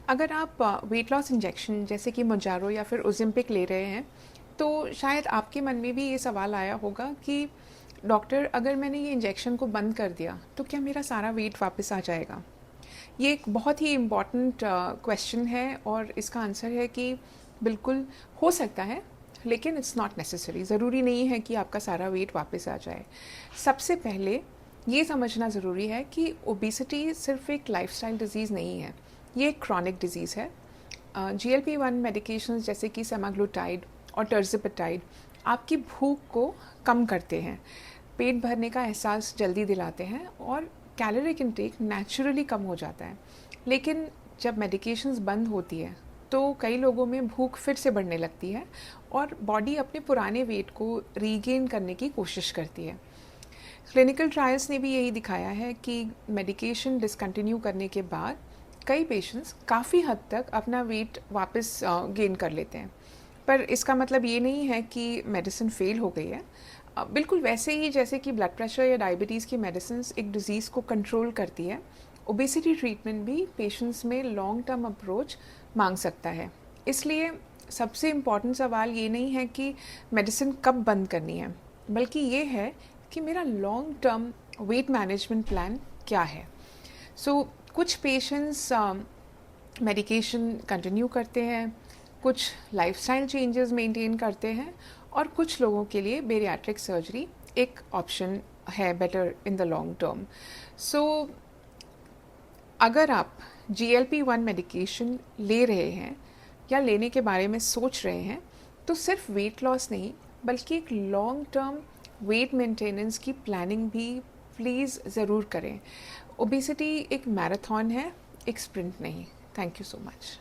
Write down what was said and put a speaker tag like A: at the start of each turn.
A: अगर आप weight loss injection जैसे कि मोंजारो या फिर ओज़ेम्पिक ले रहे हैं, तो शायद आपके मन में भी ये सवाल आया होगा कि डॉक्टर, अगर मैंने ये इंजेक्शन को बंद कर दिया, तो क्या मेरा सारा वेट वापस आ जाएगा? ये एक बहुत ही इम्पॉर्टेंट क्वेश्चन है और इसका आंसर है कि बिल्कुल हो सकता है, लेकिन इट्स नॉट नेसेसरी। ज़रूरी नहीं है कि आपका सारा वेट वापस आ जाए। सबसे पहले ये समझना ज़रूरी है कि ओबेसिटी सिर्फ एक लाइफस्टाइल डिज़ीज़ नहीं है, ये एक क्रॉनिक डिज़ीज़ है। GLP-1 मेडिकेशंस जैसे कि सेमाग्लूटाइड और टर्ज़िपेटाइड आपकी भूख को कम करते हैं, पेट भरने का एहसास जल्दी दिलाते हैं और कैलोरिक इंटेक नेचुरली कम हो जाता है। लेकिन जब मेडिकेशंस बंद होती है तो कई लोगों में भूख फिर से बढ़ने लगती है और बॉडी अपने पुराने वेट को रीगेन करने की कोशिश करती है। क्लिनिकल ट्रायल्स ने भी यही दिखाया है कि मेडिकेशन डिसकंटिन्यू करने के बाद कई पेशेंट्स काफ़ी हद तक अपना वेट वापस गेन कर लेते हैं। पर इसका मतलब ये नहीं है कि मेडिसिन फेल हो गई है। बिल्कुल वैसे ही जैसे कि ब्लड प्रेशर या डायबिटीज़ की मेडिसिन एक डिज़ीज़ को कंट्रोल करती है, ओबेसिटी ट्रीटमेंट भी पेशेंट्स में लॉन्ग टर्म अप्रोच मांग सकता है। इसलिए सबसे इम्पॉर्टेंट सवाल ये नहीं है कि मेडिसिन कब बंद करनी है, बल्कि ये है कि मेरा long term weight management plan क्या है। कुछ पेशेंट्स मेडिकेशन कंटिन्यू करते हैं, कुछ लाइफस्टाइल चेंजेस मेंटेन करते हैं और कुछ लोगों के लिए बेरियाट्रिक सर्जरी एक ऑप्शन है better in the long term. So अगर आप GLP-1 मेडिकेशन ले रहे हैं या लेने के बारे में सोच रहे हैं, तो सिर्फ वेट लॉस नहीं बल्कि एक लॉन्ग टर्म वेट मेंटेनेंस की प्लानिंग भी प्लीज़ ज़रूर करें। ओबेसिटी एक मैराथन है, एक स्प्रिंट नहीं। Thank you so much.